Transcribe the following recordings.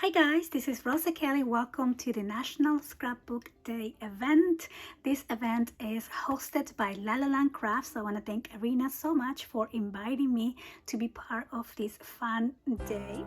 Hi guys, this is Rosa Kelly. Welcome to the National Scrapbook Day event. This event is hosted by La La Land Crafts. I want to thank Arena so much for inviting me to be part of this fun day.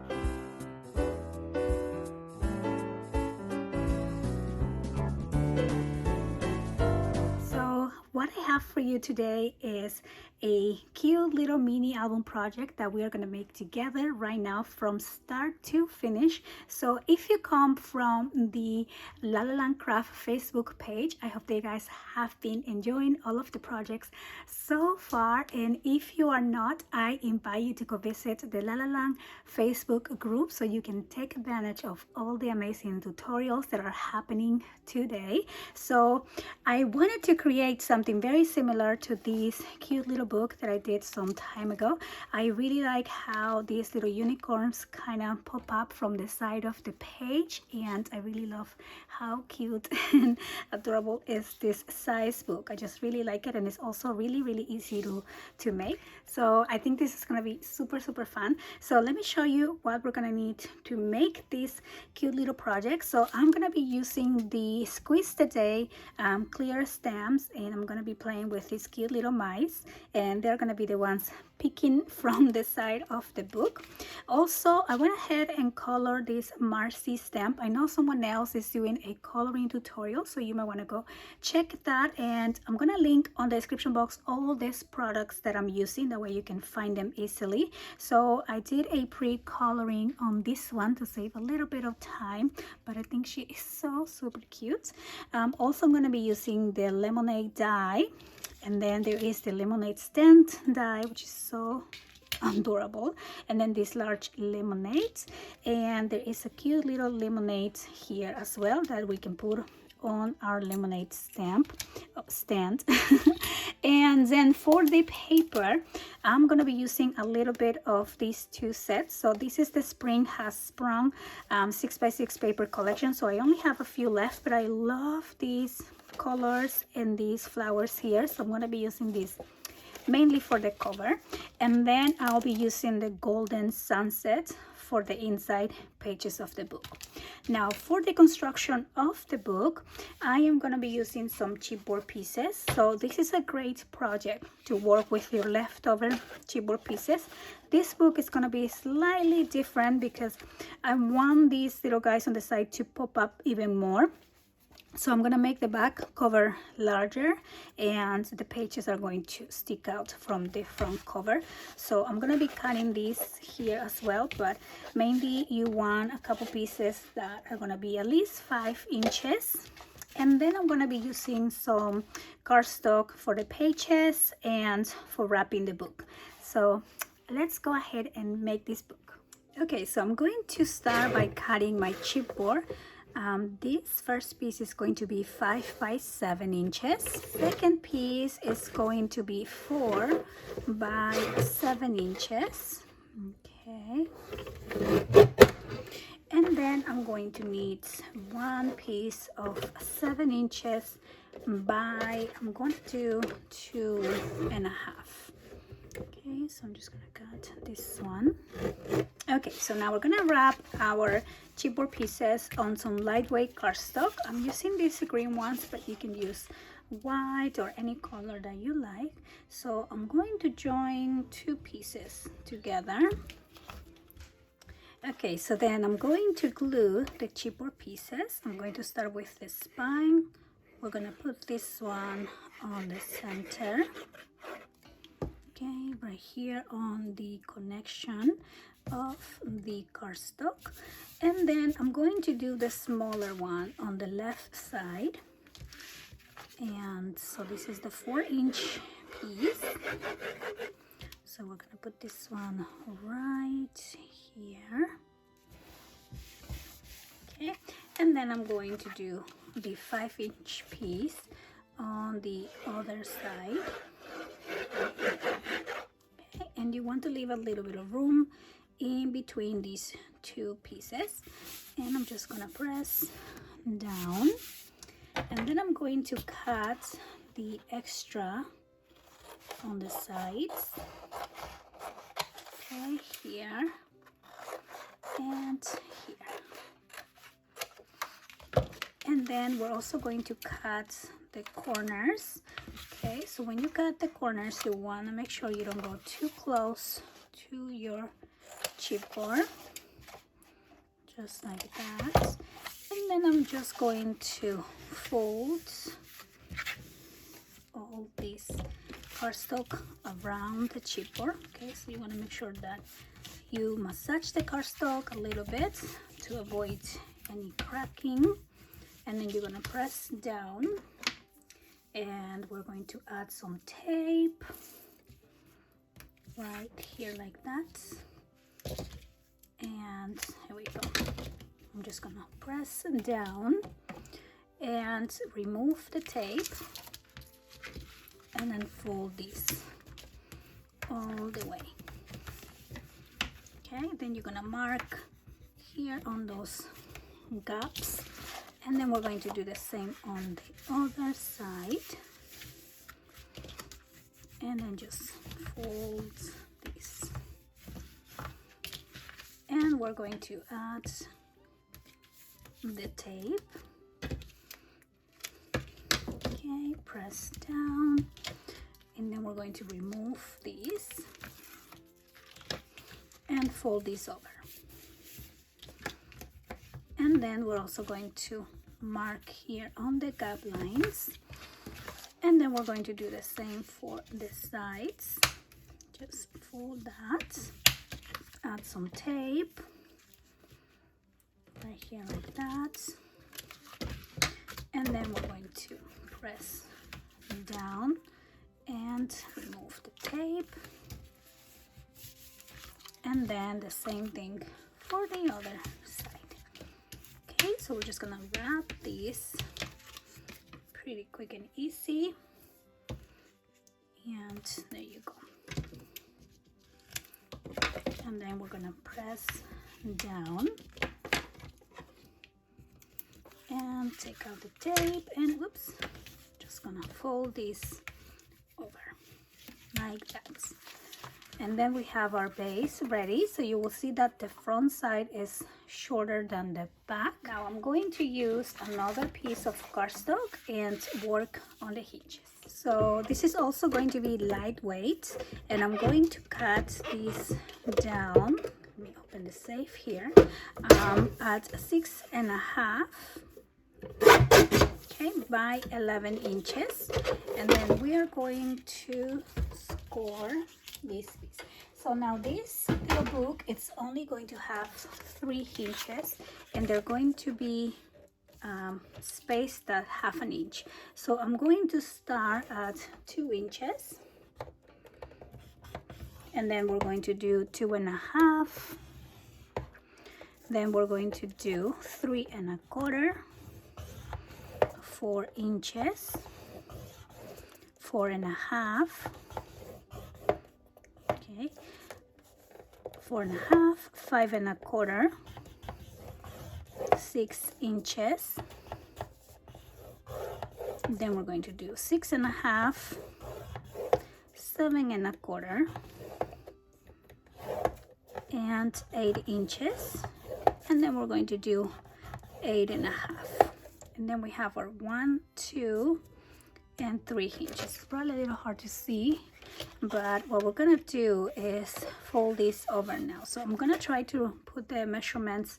So what I have for you today is a cute little mini album project that we are going to make together right now from start to finish. So if you come from the La La Land Craft Facebook page, I hope that you guys have been enjoying all of the projects so far, and if you are not, I invite you to go visit the La La Land Facebook group so you can take advantage of all the amazing tutorials that are happening today. So I wanted to create something very similar to this cute little book that I did some time ago. I really like how these little unicorns kind of pop up from the side of the page, and I really love how cute and adorable is this size book. I just really like it, and it's also really easy to make. So I think this is going to be super fun. So let me show you what we're going to need to make this cute little project. So I'm going to be using the Squeeze Today clear stamps, and I'm going to be playing with these cute little mice, and they're going to be the ones picking from the side of the book. Also, I went ahead and colored this Marcy stamp. I know someone else is doing a coloring tutorial, so you might want to go check that, and I'm going to link on the description box all these products that I'm using, that way you can find them easily. So I did a pre-coloring on this one to save a little bit of time, but I think she is so super cute. Also, I'm going to be using the lemonade die, and then there is the lemonade stand die, which is so adorable, and then this large lemonade, and there is a cute little lemonade here as well that we can put on our lemonade stand. And then for the paper, I'm gonna be using a little bit of these two sets. So this is the Spring Has Sprung 6x6 paper collection. So I only have a few left, but I love these colors and these flowers here, so I'm going to be using this mainly for the cover, and then I'll be using the Golden Sunset for the inside pages of the book. Now for the construction of the book, I am going to be using some chipboard pieces. So this is a great project to work with your leftover chipboard pieces. This book is going to be slightly different because I want these little guys on the side to pop up even more. So I'm going to make the back cover larger, and the pages are going to stick out from the front cover. So I'm going to be cutting these here as well, but mainly you want a couple pieces that are going to be at least 5 inches. And then I'm going to be using some cardstock for the pages and for wrapping the book. So let's go ahead and make this book. Okay, so I'm going to start by cutting my chipboard. This first piece is going to be 5 by 7 inches. Second piece is going to be 4 by 7 inches. Okay. And then I'm going to need one piece of 7 inches by, I'm going to do 2.5. Okay, so I'm just gonna cut this one. Okay, so now we're gonna wrap our chipboard pieces on some lightweight cardstock. I'm using these green ones, but you can use white or any color that you like. So I'm going to join 2 pieces together. Okay, so then I'm going to glue the chipboard pieces. I'm going to start with the spine. We're gonna put this one on the center. Okay, right here on the connection of the cardstock, and then I'm going to do the smaller one on the left side. And so this is the 4-inch piece, so we're gonna put this one right here. Okay, and then I'm going to do the 5-inch piece on the other side. Okay, and you want to leave a little bit of room in between these 2 pieces, and I'm just gonna press down, and then I'm going to cut the extra on the sides. Okay, here and here. then we're also going to cut the corners. Okay, so when you cut the corners, you want to make sure you don't go too close to your chipboard, just like that. And then I'm just going to fold all this cardstock around the chipboard. Okay, so you want to make sure that you massage the cardstock a little bit to avoid any cracking, and then you're going to press down, and we're going to add some tape right here like that. And here we go. I'm just gonna press down and remove the tape, and then fold this all the way. Okay, then you're gonna mark here on those gaps, and then we're going to do the same on the other side, and then just fold this, and we're going to add the tape. Okay, press down, and then we're going to remove these and fold this over. And then we're also going to mark here on the gap lines, and then we're going to do the same for the sides. Just fold that, add some tape right here like that, and then we're going to press down and remove the tape, and then the same thing for the other side. Okay, so we're just gonna wrap this pretty quick and easy, and there you go. And then we're gonna press down and take out the tape, and whoops, just gonna fold this over like that. And then we have our base ready. So you will see that the front side is shorter than the back. Now I'm going to use another piece of cardstock and work on the hinges. So this is also going to be lightweight, and I'm going to cut these down. Let me open the safe here. At 6.5, okay, by 11 inches, and then we are going to score this piece. So now this little book, it's only going to have 3 hinges, and they're going to be spaced at 1/2 inch. So I'm going to start at 2 inches, and then we're going to do 2.5, then we're going to do 3.25, 4 inches, 4.5, okay, 4.5, 5.25, 6 inches, then we're going to do 6.5, 7.25, and 8 inches, and then we're going to do 8.5. And then we have our 1, 2, and 3 hinges. It's probably a little hard to see, but what we're gonna do is fold this over now. So I'm gonna try to put the measurements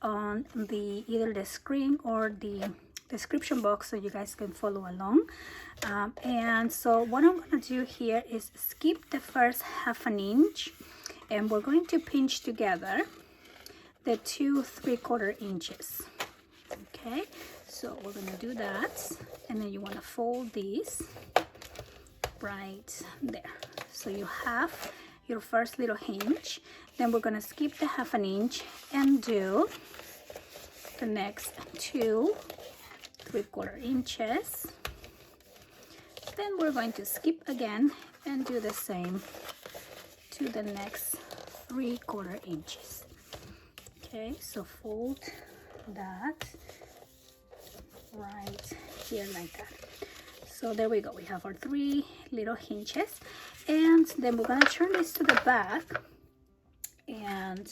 on the either the screen or the description box so you guys can follow along. And so what I'm gonna do here is skip the first 1/2 inch, and we're going to pinch together the 2 3/4 inches. Okay, so we're gonna do that, and then you want to fold these right there. So you have your first little hinge. Then we're gonna skip the 1/2 inch and do the next 2 3/4 inches. Then we're going to skip again and do the same to the next 3/4 inches. Okay, so fold that right here like that. So there we go, we have our 3 little hinges, and then we're gonna turn this to the back, and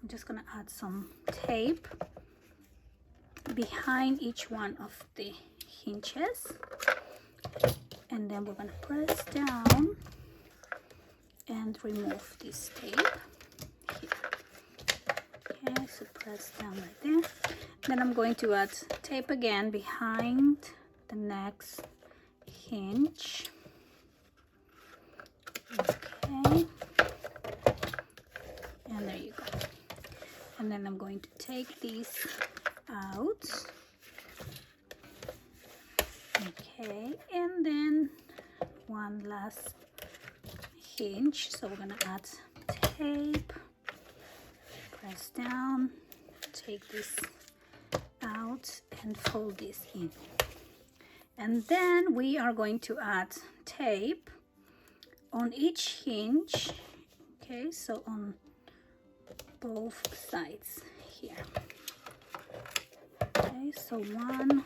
I'm just gonna add some tape behind each one of the hinges, and then we're going to press down and remove this tape here. Okay, so press down right there. Then I'm going to add tape again behind the next hinge. Okay, and there you go. And then I'm going to take these out. Okay, and then one last hinge, so we're gonna add tape, press down, take this out and fold this in, and then we are going to add tape on each hinge. Okay, so on both sides here. Okay, so 1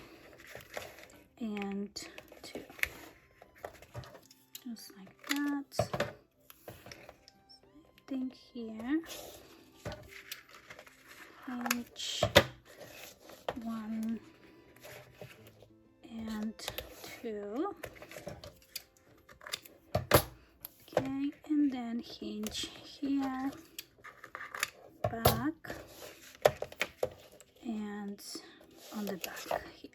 and 2, just like that. Same thing here. Hinge 1 and 2. Okay, and then hinge here, back, and on the back here.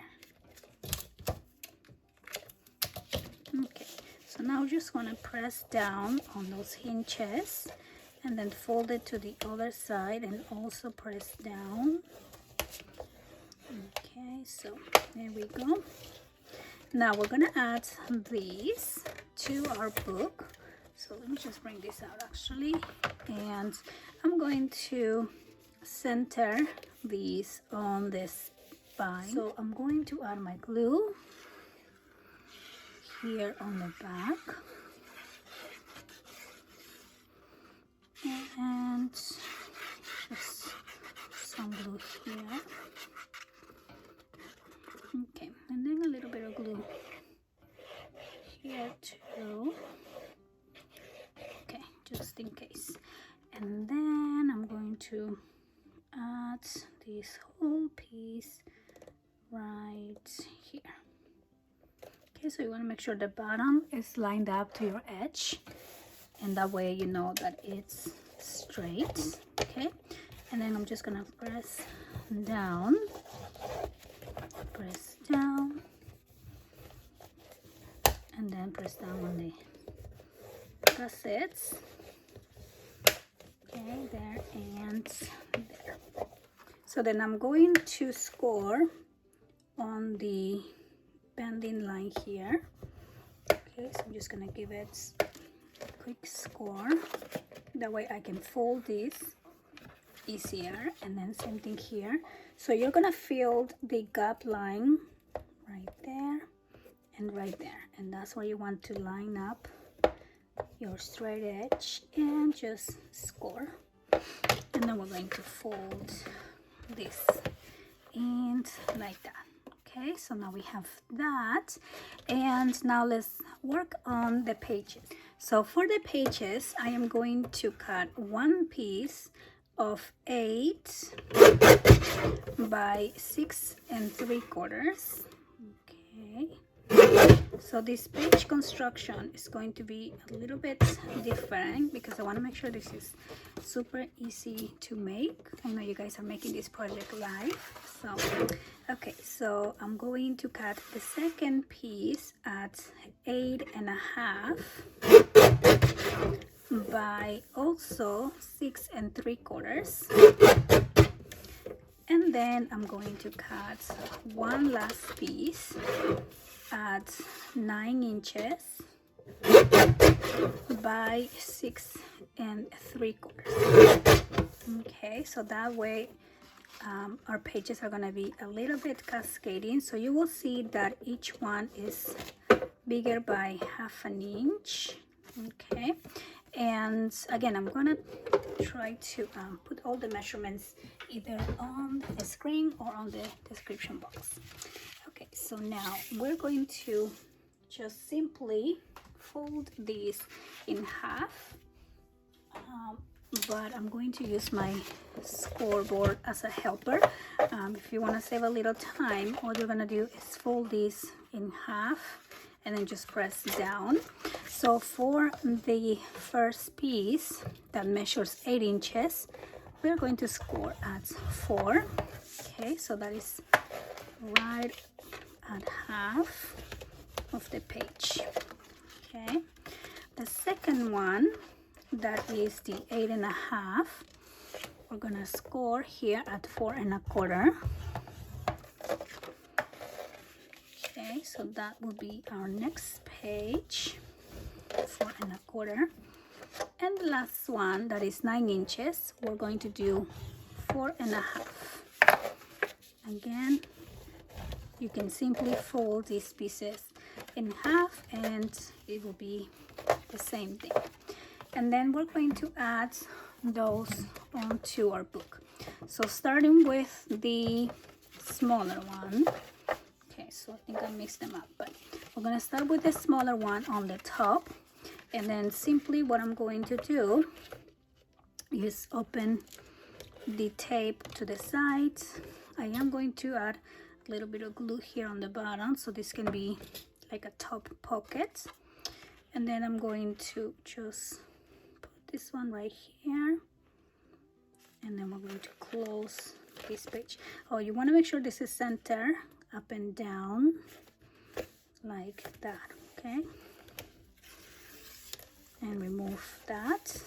Okay, so now we just want to press down on those hinges and then fold it to the other side and also press down. Okay, so there we go. Now we're gonna add these to our book. So let me just bring this out actually, and I'm going to center these on this spine. So I'm going to add my glue here on the back, and just some glue here. Okay, and then a little bit of glue here too. Okay, just in case. And then I'm going to add this whole piece right here. Okay, so you want to make sure the bottom is lined up to your edge, and that way you know that it's straight. Okay, and then I'm just gonna press down, and then press down on the gussets. Okay, there and there. So then I'm going to score on the bending line here. Okay, so I'm just gonna give it a quick score. That way I can fold this easier, and then same thing here. So you're gonna fill the gap line right there and right there, and that's where you want to line up your straight edge and just score. And then we're going to fold this in like that. Okay, so now we have that, and now let's work on the pages. So for the pages, I am going to cut one piece of 8 by 6 3/4. Okay, so this page construction is going to be a little bit different because I want to make sure this is super easy to make. I know you guys are making this project live, so okay, so I'm going to cut the second piece at 8 1/2 by also 6 3/4, and then I'm going to cut one last piece at 9 inches by 6 3/4. Okay, so that way our pages are going to be a little bit cascading, so you will see that each one is bigger by 1/2 inch. Okay, and again, I'm gonna try to put all the measurements either on the screen or on the description box. Okay, so now we're going to just simply fold this in half but I'm going to use my scoreboard as a helper. If you want to save a little time, all you're gonna do is fold this in half and then just press down. So for the first piece that measures 8 inches, we're going to score at 4. Okay, so that is right at half of the page. Okay, the second one, that is the 8.5, we're gonna score here at 4.25. Okay, so that will be our next page, 4.25. And the last one, that is 9 inches, we're going to do 4.5. Again, you can simply fold these pieces in half and it will be the same thing. And then we're going to add those onto our book. So starting with the smaller one. Okay, so I think I mixed them up, but we're gonna start with the smaller one on the top, and then simply what I'm going to do is open the tape to the sides. I am going to add a little bit of glue here on the bottom, so this can be like a top pocket. And then I'm going to just put this one right here, and then we're going to close this page. Oh, you want to make sure this is center, up and down like that. Okay, and remove that.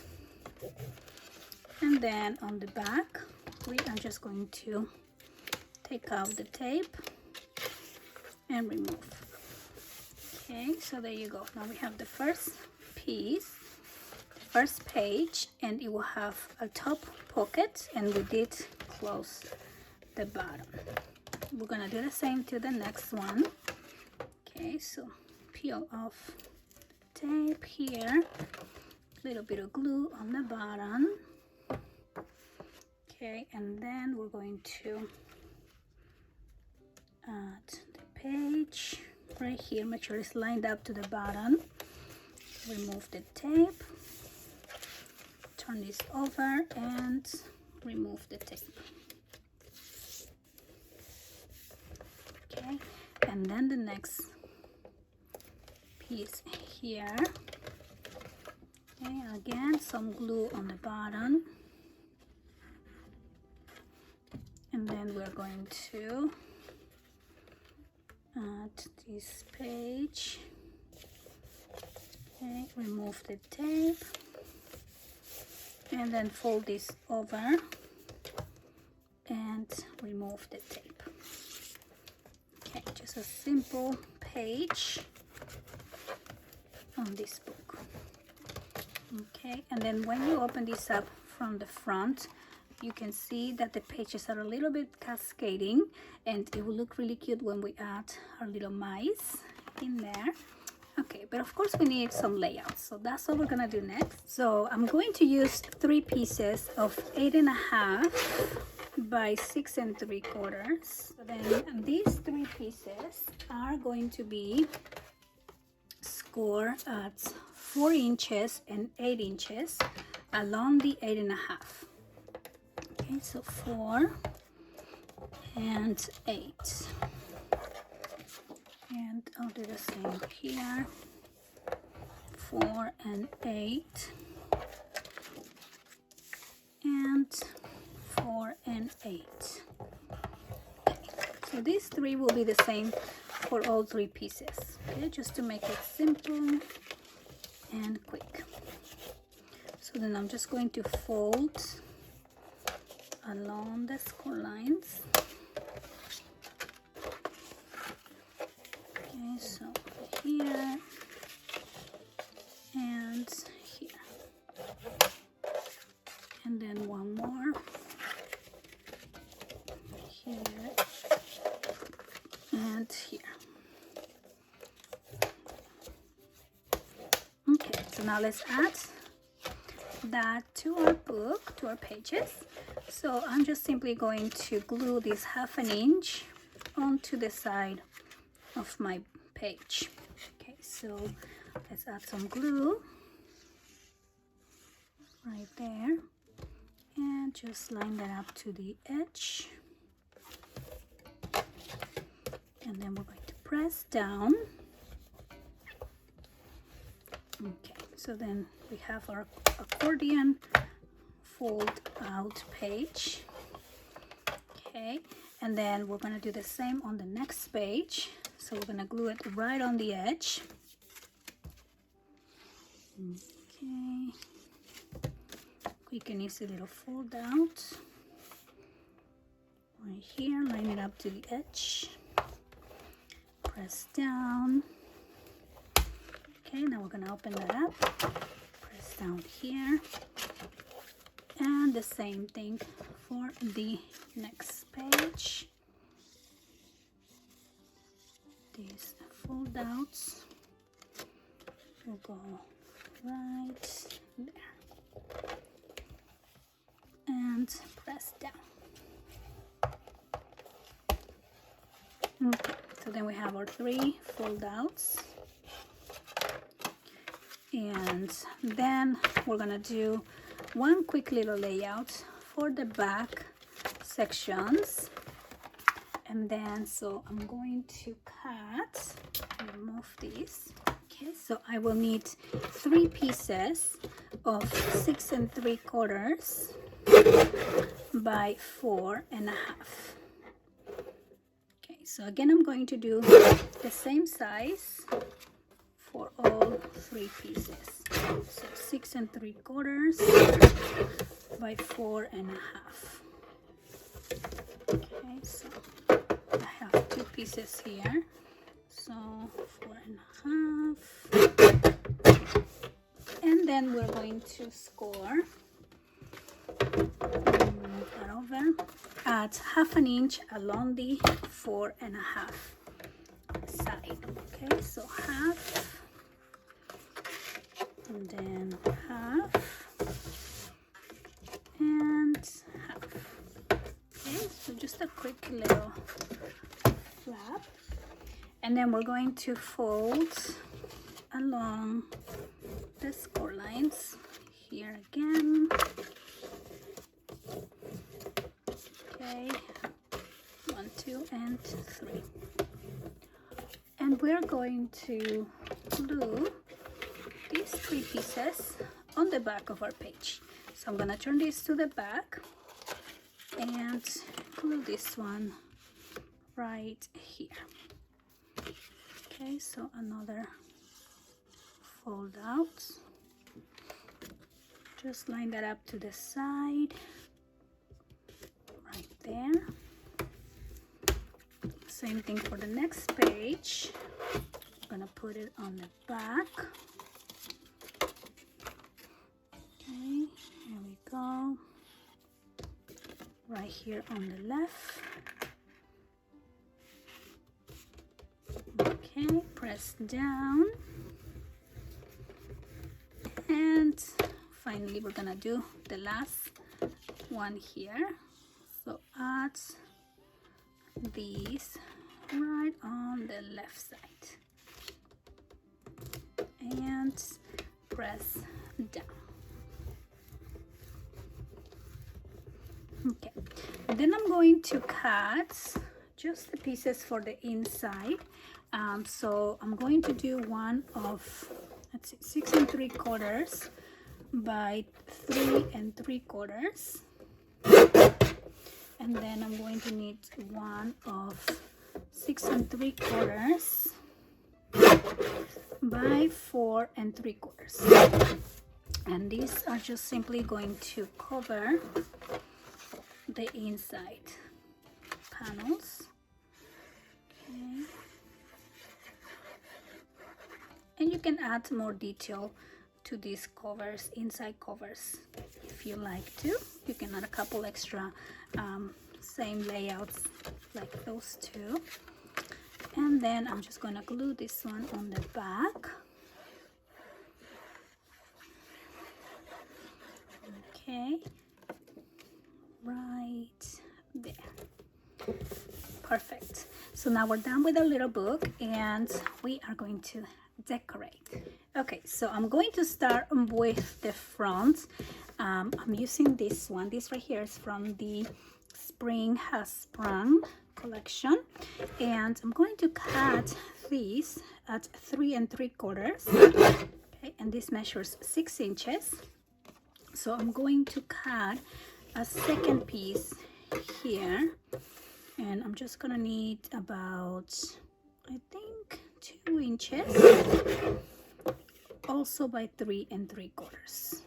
And then on the back, we are just going to take out the tape and remove. Okay, so there you go. Now we have the first piece, first page, and it will have a top pocket, and we did close the bottom. We're gonna do the same to the next one. Okay, so peel off tape here, little bit of glue on the bottom. Okay, and then we're going to add the page right here. Make sure it's lined up to the bottom. Remove the tape, turn this over and remove the tape. Okay, and then the next piece here. Okay, again, some glue on the bottom. And then we're going to add this page. Okay, remove the tape and then fold this over and remove the tape. Okay, just a simple page on this book. Okay, and then when you open this up from the front, you can see that the pages are a little bit cascading, and it will look really cute when we add our little mice in there. Okay, but of course we need some layouts, so that's what we're gonna do next. So I'm going to use 3 pieces of 8.5 by 6 3/4. So then these 3 pieces are going to be scored at 4 inches and 8 inches along the 8.5. Okay, so 4 and 8. And I'll do the same here. 4 and 8. And 4 and 8. Okay, so these 3 will be the same for all 3 pieces. Okay, just to make it simple and quick. So then I'm just going to fold along the score lines. Okay, so here and here, and then one more here and here. Okay, so now let's add that to our book, to our pages. So I'm just simply going to glue this 1/2 inch onto the side of my page. Okay, so let's add some glue right there. and just line that up to the edge, and then we're going to press down. Okay, so then we have our accordion fold out page. Okay, and then we're going to do the same on the next page. So we're going to glue it right on the edge. Okay, quick and easy little fold out right here, line it up to the edge, press down. Okay, now we're going to open that up, press down here, and the same thing for the next page. These fold outs will go right there and press down. Okay, so then we have our 3 fold outs, and then we're gonna do one quick little layout for the back sections. And then so I'm going to cut, remove these. Okay, so I will need 3 pieces of 6 3/4 by 4 1/2. Okay, so again I'm going to do the same size for all 3 pieces. So 6 3/4 by 4 1/2. Okay, so I have 2 pieces here, so 4 1/2, and then we're going to score that over at 1/2 inch along the 4 1/2 side. Okay, so half, and then half, and half. Okay, so just a quick little flap, and then we're going to fold along the score lines here again. Okay, 1 2 and 3, and we're going to glue these 3 pieces on the back of our page. So I'm gonna turn this to the back and glue this one right here. Okay, so another fold out, just line that up to the side right there. Same thing for the next page. I'm gonna put it on the back. Okay, here we go, right here on the left. Okay, press down, and finally we're gonna do the last one here. So add these right on the left side and press down. Okay, and then I'm going to cut just the pieces for the inside. So I'm going to do one of, let's see, 6 3/4 by 3 3/4, and then I'm going to need one of 6 3/4 by 4 3/4, and these are just simply going to cover the inside panels. Okay. And you can add more detail to these covers, inside covers, if you like to. You can add a couple extra same layouts like those 2. And then I'm just gonna glue this one on the back. Okay, right there. Perfect. So now we're done with our little book, and we are going to decorate. Okay, so I'm going to start with the front. I'm using this one. This right here is from the Spring Has Sprung collection, and I'm going to cut these at 3 3/4. Okay, and this measures 6 inches. So I'm going to cut a second piece here, and I'm just gonna need about, I think, 2 inches, also by 3 3/4.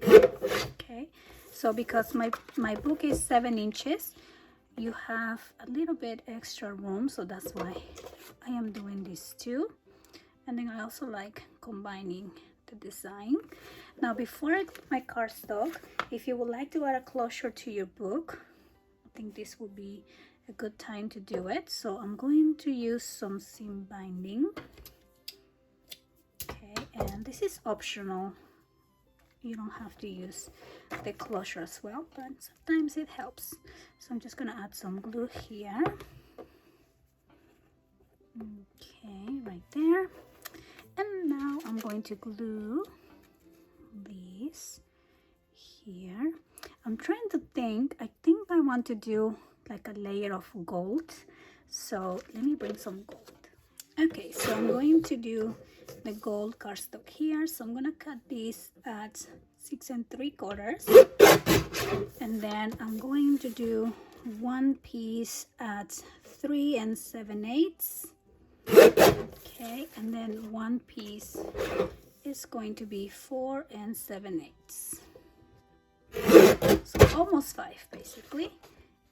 Okay, so because my book is 7 inches, you have a little bit extra room, so that's why I am doing this too. And then I also like combining the design. Now, before I put my cardstock, if you would like to add a closure to your book, I think this would be a good time to do it. So I'm going to use some seam binding. Okay, and this is optional. You don't have to use the closure as well, but sometimes it helps. So I'm just gonna add some glue here. Okay, right there. And now I'm going to glue this here. I'm trying to think. I think I want to do like a layer of gold. So let me bring some gold. Okay, so I'm going to do the gold cardstock here. So I'm gonna cut this at 6 3/4, and then I'm going to do one piece at 3 7/8. Okay, and then one piece is going to be 4 7/8. So almost 5 basically.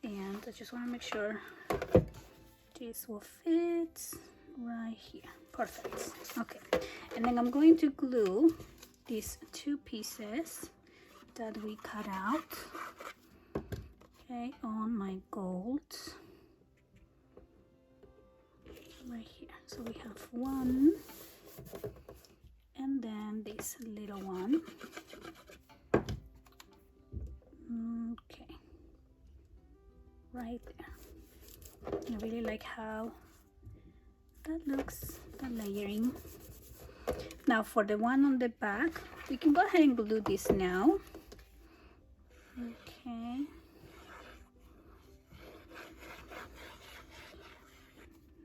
And I just want to make sure this will fit right here. Perfect. Okay, and then I'm going to glue these 2 pieces that we cut out, okay, on my gold right here. So we have one, and then this little one. Okay, right there. I really like how that looks, the layering. Now for the one on the back, we can go ahead and glue this now. Okay.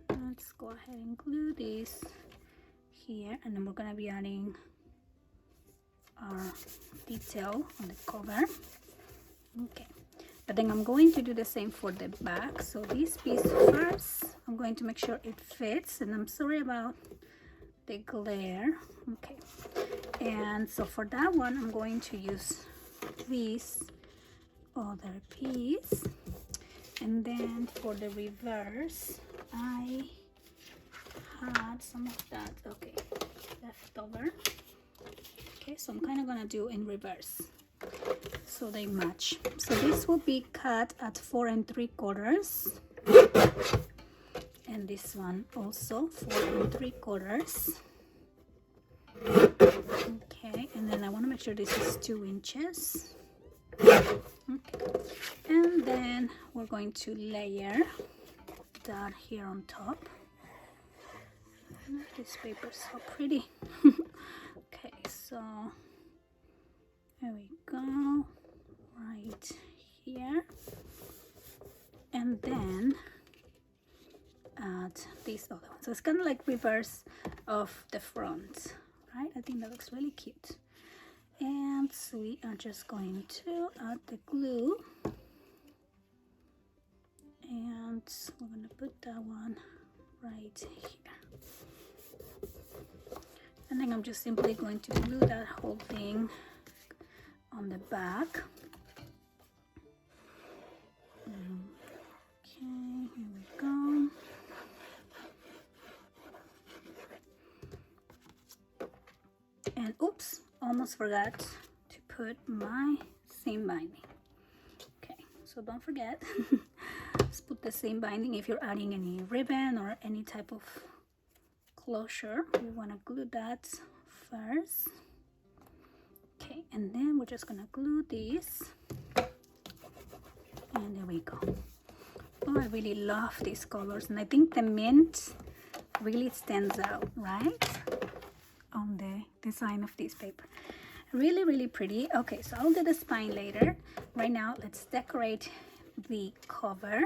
Let's go ahead and glue this here, and then we're gonna be adding our detail on the cover. Okay, but then I'm going to do the same for the back. So this piece first, I'm going to make sure it fits, and I'm sorry about the glare. Okay, and so for that one, I'm going to use this other piece, and then for the reverse, I had some of that, okay, left over. Okay, so I'm kind of gonna do in reverse so they match. So this will be cut at 4 3/4, and this one also 4 3/4. Okay, and then I want to make sure this is 2 inches. Okay, and then we're going to layer that here on top. This paper is so pretty. Okay, so there we go, right here, and then add this other one. So it's kind of like reverse of the front, right? I think that looks really cute. And so we are just going to add the glue, and we're going to put that one right here. And then I'm just simply going to glue that whole thing on the back. Okay, here we go. And oops, almost forgot to put my seam binding. Okay, so don't forget, just put the seam binding. If you're adding any ribbon or any type of closure, we want to glue that first. Okay, and then we're just gonna glue this, and there we go. Oh, I really love these colors, and I think the mint really stands out, right, on the design of this paper. I really pretty. Okay, so I'll do the spine later. Right now let's decorate the cover.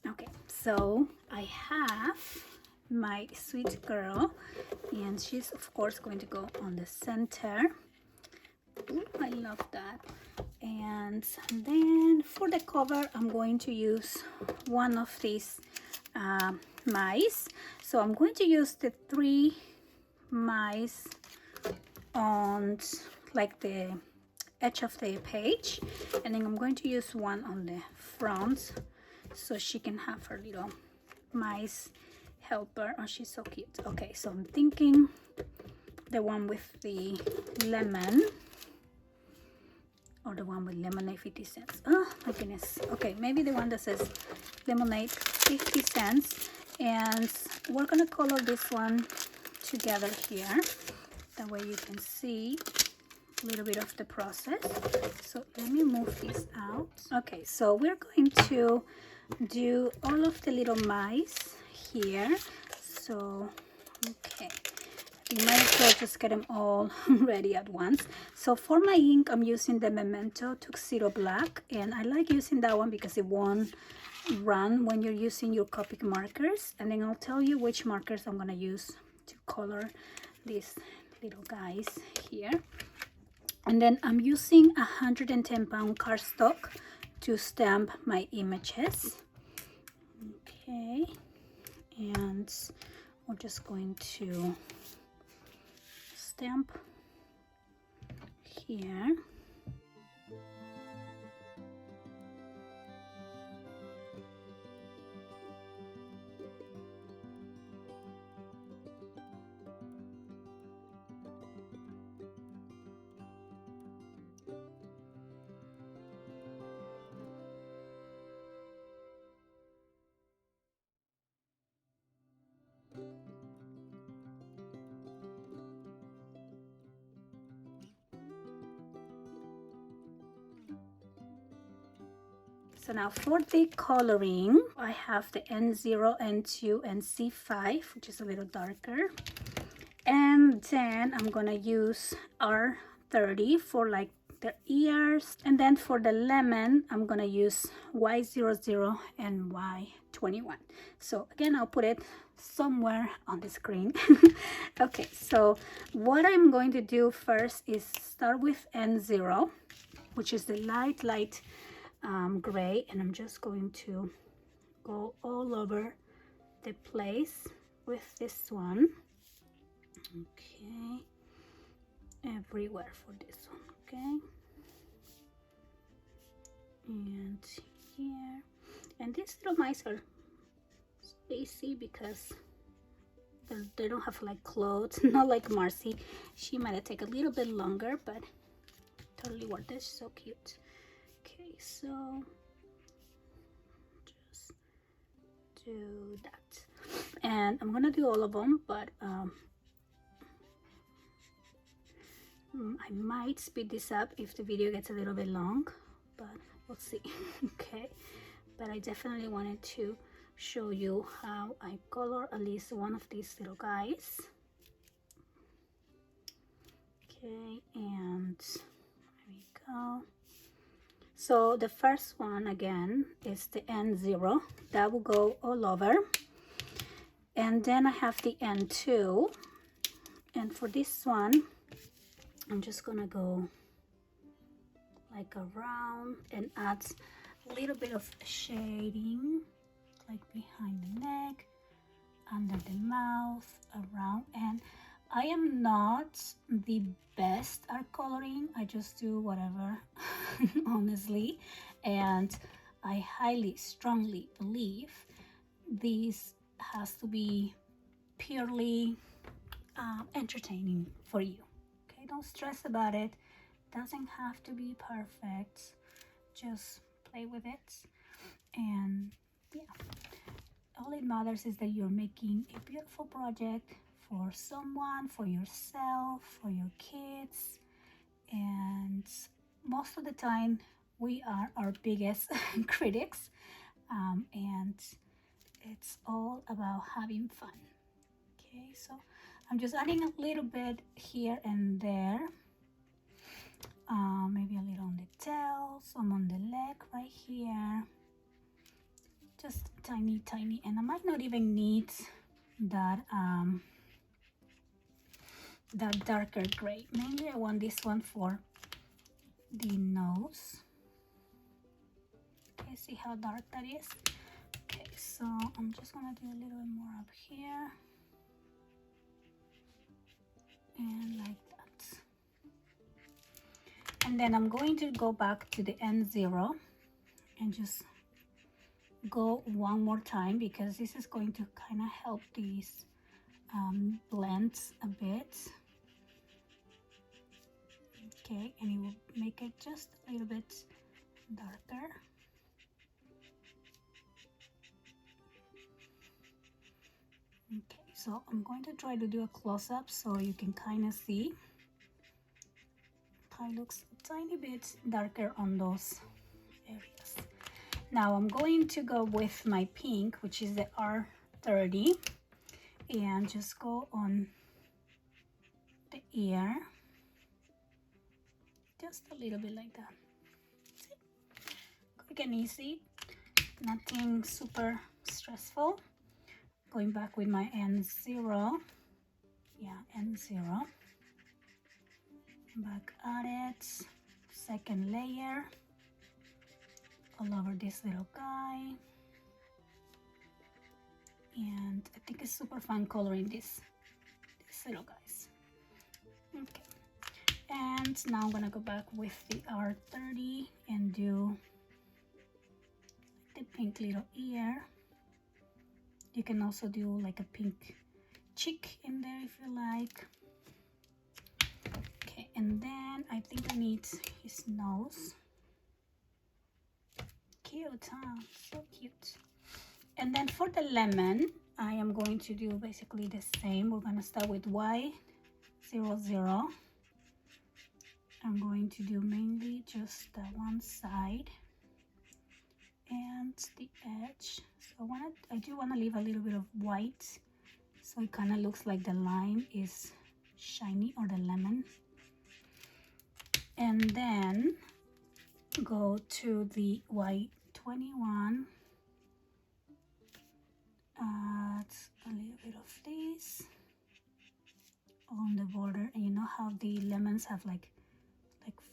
Okay, so I have my sweet girl, and she's of course going to go on the center. Ooh, I love that. And then for the cover, I'm going to use one of these mice. So I'm going to use the 3 mice on like the edge of the page, and then I'm going to use one on the front so she can have her little mice helper. Oh, she's so cute. Okay, so I'm thinking the one with the lemon, or the one with lemonade 50 cents. Oh my goodness. Okay, maybe the one that says lemonade 50 cents. And we're gonna color this one together here. That way you can see a little bit of the process. So let me move this out. Okay, so we're going to do all of the little mice here. So, okay. You might as well just get them all ready at once. So for my ink, I'm using the Memento Tuxedo Black, and I like using that one because it won't run when you're using your Copic markers. And then I'll tell you which markers I'm gonna use to color these little guys here. And then I'm using 110-pound cardstock to stamp my images. Okay, and we're just going to stamp here. So now for the coloring, I have the N0, N2, and C5, which is a little darker. And then I'm gonna use R30 for like their ears. And then for the lemon, I'm gonna use Y00 and Y21. So again, I'll put it somewhere on the screen. Okay, so what I'm going to do first is start with N0, which is the light gray, and I'm just going to go all over the place with this one. Okay, everywhere for this one. Okay, and here, and these little mice are spacey because they don't have like clothes, not like Marcy. She might have taken a little bit longer, but totally worth it. So cute. Okay, so just do that, and I'm gonna do all of them, but I might speed this up if the video gets a little bit long, but we'll see. Okay, but I definitely wanted to show you how I color at least one of these little guys. Okay, and there we go. So the first one again is the N0, that will go all over. And then I have the N2, and for this one I'm just gonna go like around and add a little bit of shading, like behind the neck, under the mouth, around. And I am not the best at coloring. I just do whatever, honestly. And I highly, strongly believe this has to be purely entertaining for you. Okay, don't stress about it. Doesn't have to be perfect. Just play with it. And yeah, all it matters is that you're making a beautiful project for someone, for yourself, for your kids. And most of the time we are our biggest critics, and it's all about having fun. Okay, so I'm just adding a little bit here and there. Maybe a little on the tail, some on the leg right here. Just tiny, and I might not even need that that darker gray. Mainly I want this one for the nose. Okay, see how dark that is? Okay, so I'm just gonna do a little bit more up here and like that. And then I'm going to go back to the N0 and just go one more time, because this is going to kind of help these blends a bit. Okay, and it will make it just a little bit darker. Okay, so I'm going to try to do a close-up so you can kind of see. It looks a tiny bit darker on those areas. Now I'm going to go with my pink, which is the R30, and just go on the ear, just a little bit like that. See? Quick and easy, nothing super stressful. Going back with my N0, yeah, N0, back at it, second layer, all over this little guy. And I think it's super fun coloring these little guys. Okay, and now I'm gonna go back with the R30 and do the pink little ear. You can also do like a pink cheek in there if you like. Okay, and then I think I need his nose. Cute, huh? So cute. And then for the lemon, I am going to do basically the same. We're going to start with Y00. I'm going to do mainly just the one side and the edge. So I do want to leave a little bit of white, so it kind of looks like the lime is shiny, or the lemon. And then go to the Y21. Add a little bit of this on the border, and you know how the lemons have like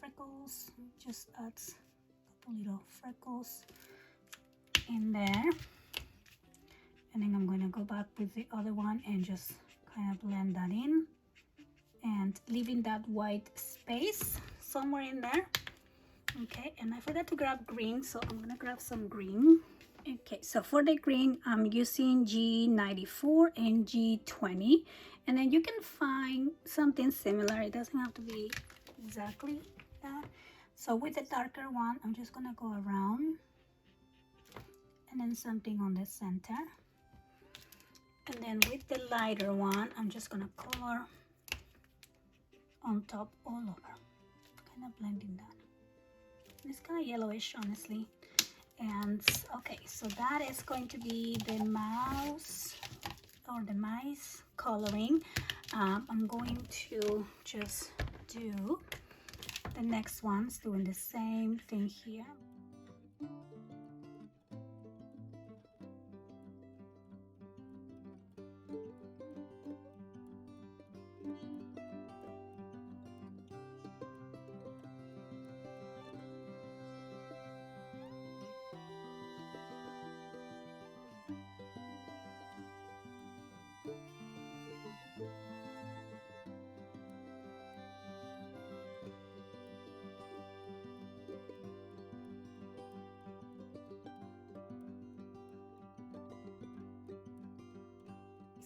freckles? Just add a couple little freckles in there. And then I'm going to go back with the other one and just kind of blend that in, and leaving that white space somewhere in there. Okay, and I forgot to grab green, so I'm gonna grab some green. Okay, so for the green, I'm using G94 and G20, and then you can find something similar. It doesn't have to be exactly that. So with the darker one, I'm just gonna go around, and then something on the center. And then with the lighter one, I'm just gonna color on top all over, kind of blending that. It's kind of yellowish, honestly. And okay, so that is going to be the mouse, or the mice coloring. I'm going to just do the next ones, doing the same thing here.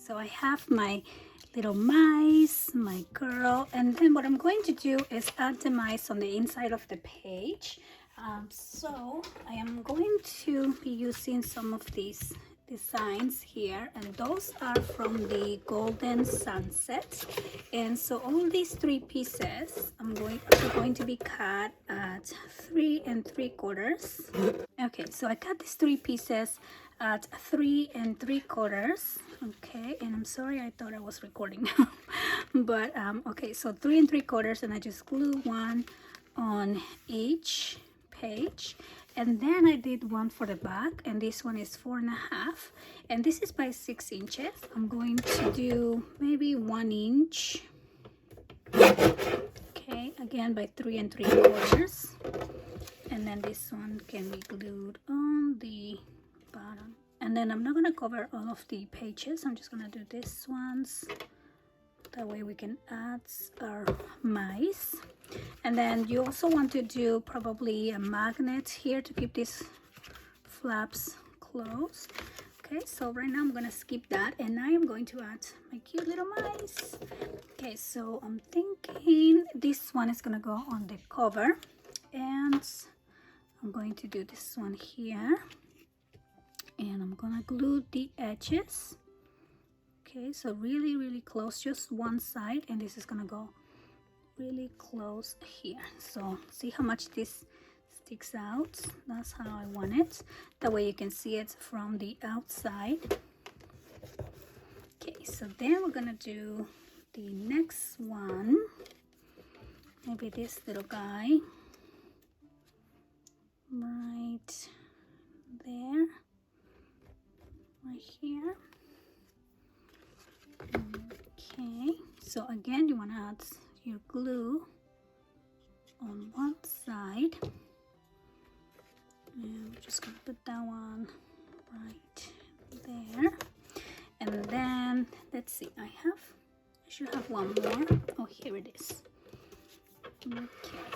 So I have my little mice, my girl, and then what I'm going to do is add the mice on the inside of the page. So I am going to be using some of these designs here, and those are from the Golden Sunset. And so all these three pieces are going to be cut at at 3 3/4. Okay, so I cut these 3 pieces at 3 3/4. Okay, and I'm sorry, I thought I was recording. But okay, so 3 3/4, and I just glue one on each page, and then I did one for the back, and this one is 4 1/2, and this is by 6 inches. I'm going to do maybe 1 inch. Okay, again by 3 3/4, and then this one can be glued on the bottom. And then I'm not going to cover all of the pages. I'm just going to do these ones. That way we can add our mice. And then you also want to do probably a magnet here to keep these flaps closed. Okay, so right now I'm going to skip that, and I am going to add my cute little mice. Okay, so I'm thinking this one is going to go on the cover, and I'm going to do this one here, and I'm gonna glue the edges. Okay, so really close, just one side, and this is gonna go really close here. So see how much this sticks out? That's how I want it. That way you can see it from the outside. Okay, so then we're gonna do the next one. Maybe this little guy right there, right here. Okay, so again you want to add your glue on one side, and we're just going to put that one right there. And then let's see, I should have one more. Oh, here it is. Okay,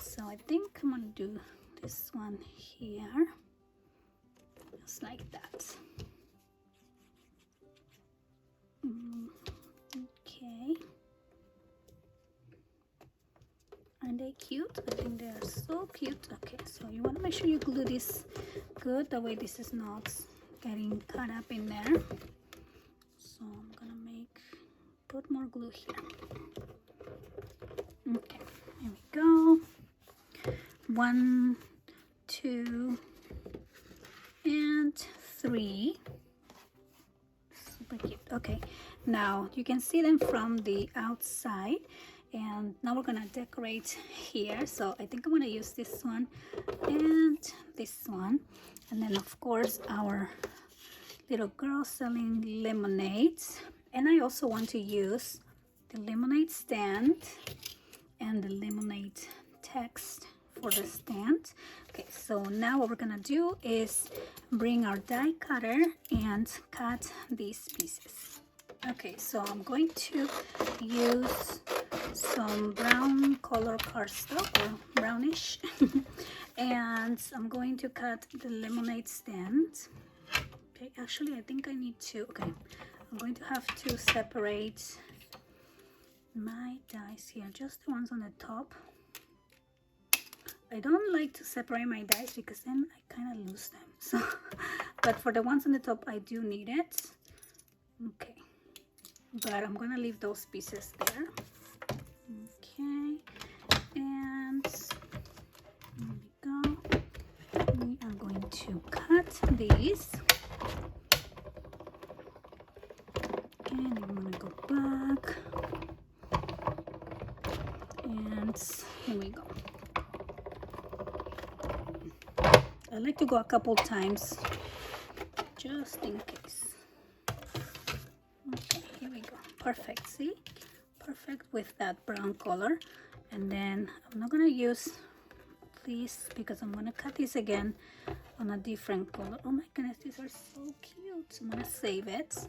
so I think I'm going to do this one here, just like that. Okay, aren't they cute? I think they are so cute. Okay, so you want to make sure you glue this good, that way this is not getting caught up in there. So I'm gonna put more glue here. Okay, here we go. 1, 2, and 3. Super cute. Okay, now you can see them from the outside, and now we're gonna decorate here. So I think I'm gonna use this one and this one, and then of course our little girl selling lemonades. And I also want to use the lemonade stand and the lemonade text for the stand. Okay, so now what we're gonna do is bring our die cutter and cut these pieces. Okay, so I'm going to use some brown color cardstock, or brownish, and I'm going to cut the lemonade stand. Okay, actually I think I need to, okay, I'm going to have to separate my dies here, just the ones on the top. I don't like to separate my dies because then I kind of lose them. So, but for the ones on the top, I do need it. Okay, but I'm gonna leave those pieces there. Okay, and here we go. We are going to cut these. And I'm gonna go back, and here we go. I like to go a couple times just in case. Okay, here we go. Perfect. See, perfect with that brown color. And then I'm not gonna use these because I'm gonna cut this again on a different color. Oh my goodness, these are so cute. I'm gonna save it.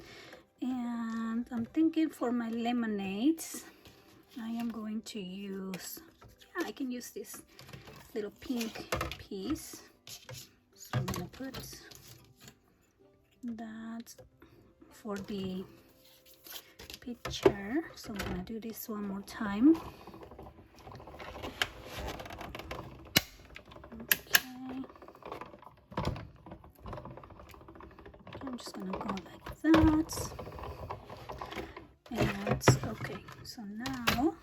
And I'm thinking for my lemonades, I am going to use, I can use this little pink piece. So I'm gonna put that for the picture. So I'm gonna do this one more time. Okay. I'm just gonna go like that. And okay, so now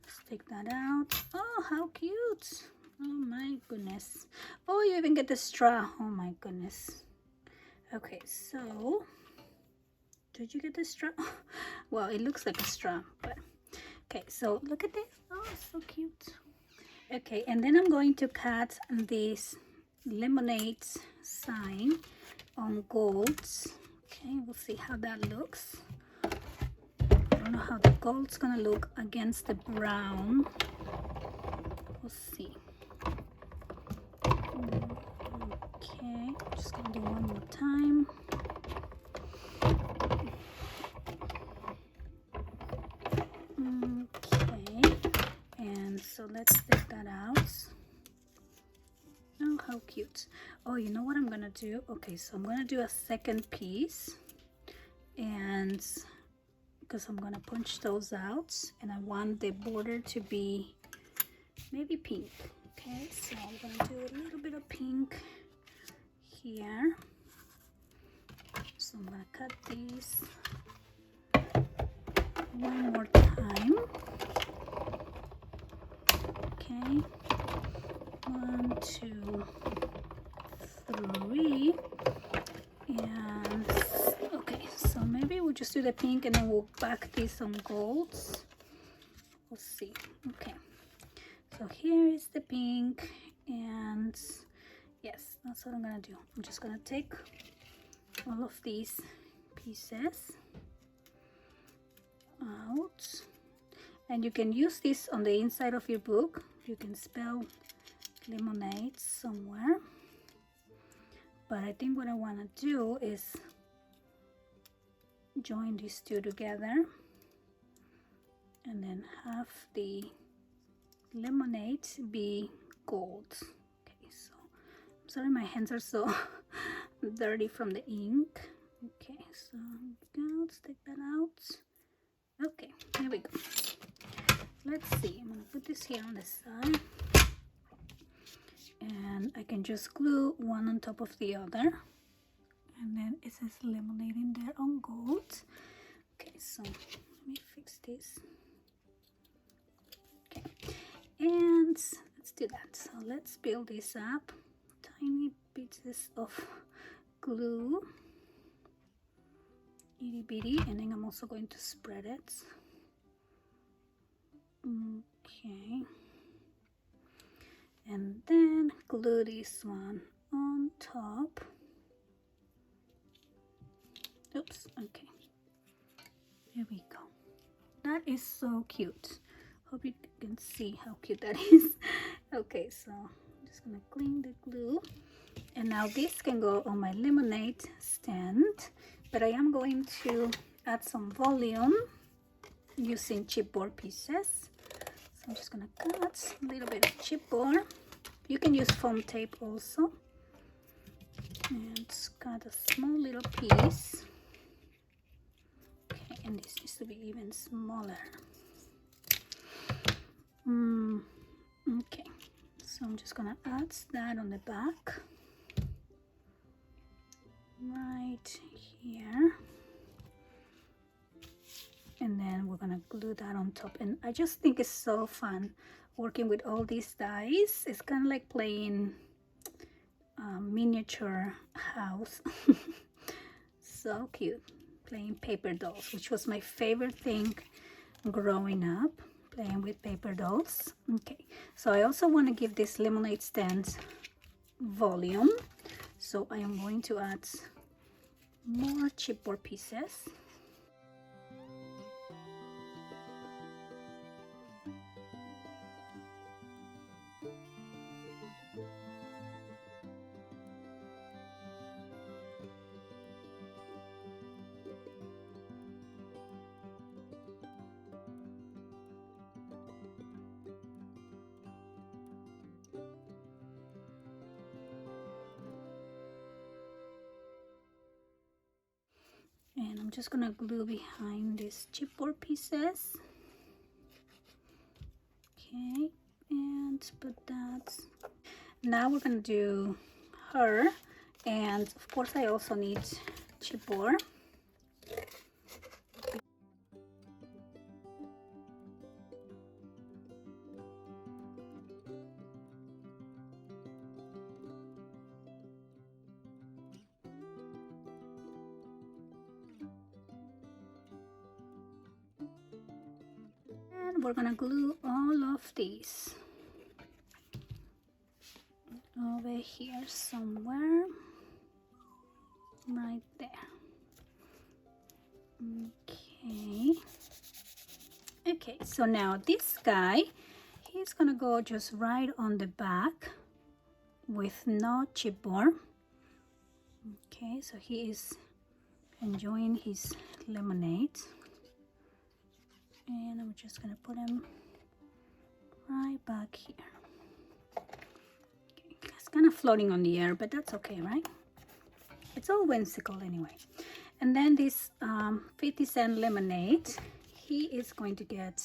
let's take that out. Oh, how cute. Oh my goodness. Oh, you even get the straw. Oh my goodness. Okay, so did you get the straw? Well, it looks like a straw, but okay, so look at this. Oh, so cute. Okay, and then I'm going to cut this lemonade sign on golds. Okay, we'll see how that looks. I don't know how the gold's gonna look against the brown. We'll see. Okay, just gonna do one more time. Okay, and so let's take that out. Oh, how cute. Oh, you know what I'm gonna do? Okay, so I'm gonna do a second piece, and because I'm gonna punch those out, and I want the border to be maybe pink. Okay, so I'm gonna do a little bit of pink here. So I'm gonna cut these one more time. Okay, 1, 2, 3, and okay, so maybe we'll just do the pink and then we'll back this on golds. We'll see. Okay, so here is the pink, and yes, that's what I'm gonna do. I'm just gonna take all of these pieces out, and you can use this on the inside of your book. You can spell lemonade somewhere, but I think what I want to do is join these two together and then have the lemonade be gold. Okay, so I'm sorry, my hands are so dirty from the ink. Okay, so let's take that out. Okay, here we go. Let's see, I'm gonna put this here on the side, and I can just glue one on top of the other, and then it says lemonade in there on gold. Okay, so let me fix this. Okay, and let's do that. So let's build this up. Tiny pieces of glue, itty bitty, and then I'm also going to spread it. Okay, and then glue this one on top. Oops, okay, here we go. That is so cute. Hope you can see how cute that is. Okay, so I'm just gonna clean the glue, and now this can go on my lemonade stand, but I am going to add some volume using chipboard pieces. So I'm just gonna cut a little bit of chipboard. You can use foam tape also, and cut a small little piece. Okay, and this needs to be even smaller. Okay, so I'm just gonna add that on the back right here, and then we're gonna glue that on top. And I just think it's so fun working with all these dies. It's kind of like playing miniature house. So cute, playing paper dolls, which was my favorite thing growing up, playing with paper dolls. Okay, so I also want to give this lemonade stand volume, so I am going to add more chipboard pieces. And I'm just gonna glue behind these chipboard pieces. Okay, and put that. Now we're gonna do her, and of course I also need chipboard. we're gonna glue all of these over here somewhere, right there. Okay, so now this guy, he's gonna go just right on the back with no chipboard. Okay, so he is enjoying his lemonade, and I'm just gonna put him right back here. Okay, it's kind of floating on the air, but that's okay, right? It's all whimsical anyway. And then this 50-cent lemonade, he is going to get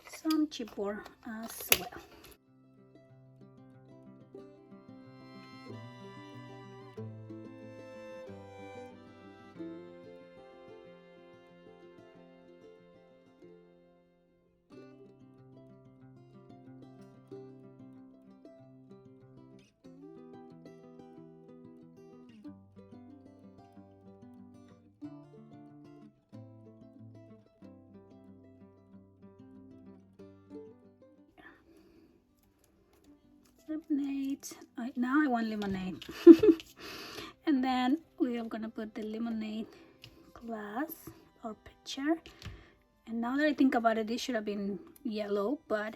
some chipboard as well. Lemonade. Now I want lemonade. And then we are gonna put the lemonade glass or pitcher. And now that I think about it, this should have been yellow, but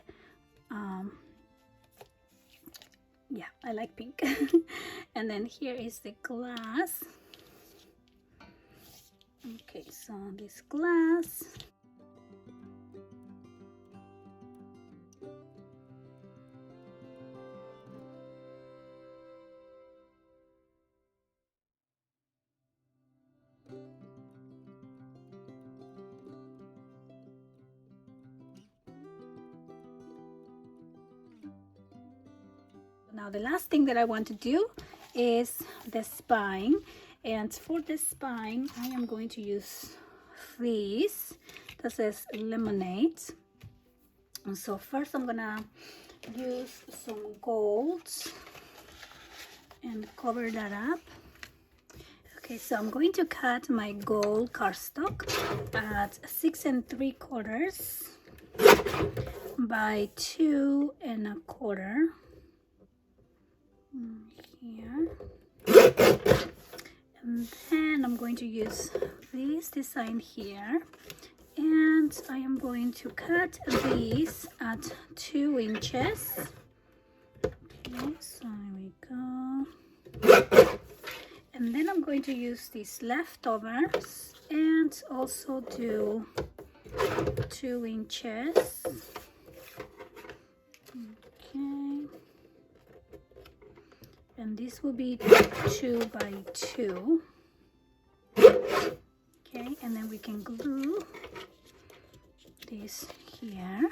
yeah, I like pink. And then here is the glass. Okay, so this glass. Now the last thing that I want to do is the spine, and for the spine I am going to use this that says lemonade. And so first I'm gonna use some gold and cover that up. Okay, so I'm going to cut my gold cardstock at 6 3/4 by 2 1/4 here. And then I'm going to use this design here, and I am going to cut these at 2 inches. Okay, so here we go. And then I'm going to use these leftovers and also do 2 inches. Okay. And this will be 2 by 2. Okay, and then we can glue this here.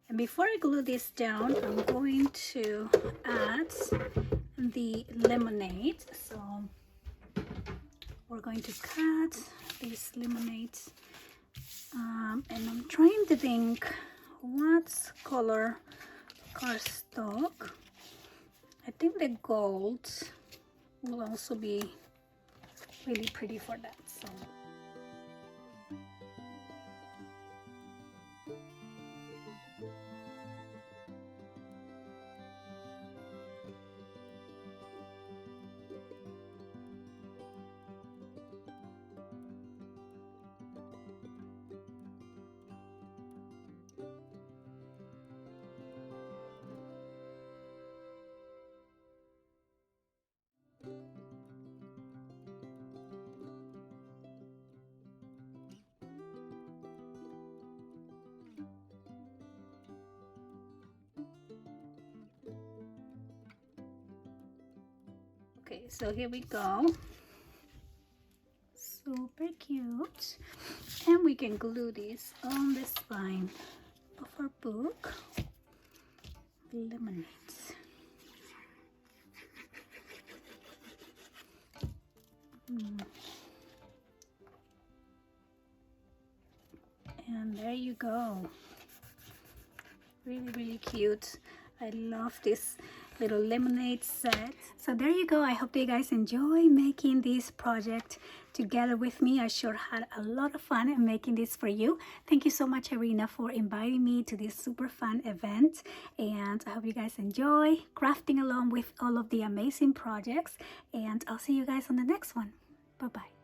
And before I glue this down, I'm going to add the lemonade. So we're going to cut this lemonade, and I'm trying to think what color cardstock. I think the gold will also be really pretty for that. So okay, so here we go. Super cute. And we can glue this on the spine of our book. Lemonade. And there you go. Really cute. I love this little lemonade set. So there you go. I hope that you guys enjoy making this project together with me. I sure had a lot of fun making this for you. Thank you so much, Irina, for inviting me to this super fun event, and I hope you guys enjoy crafting along with all of the amazing projects, and I'll see you guys on the next one. Bye bye.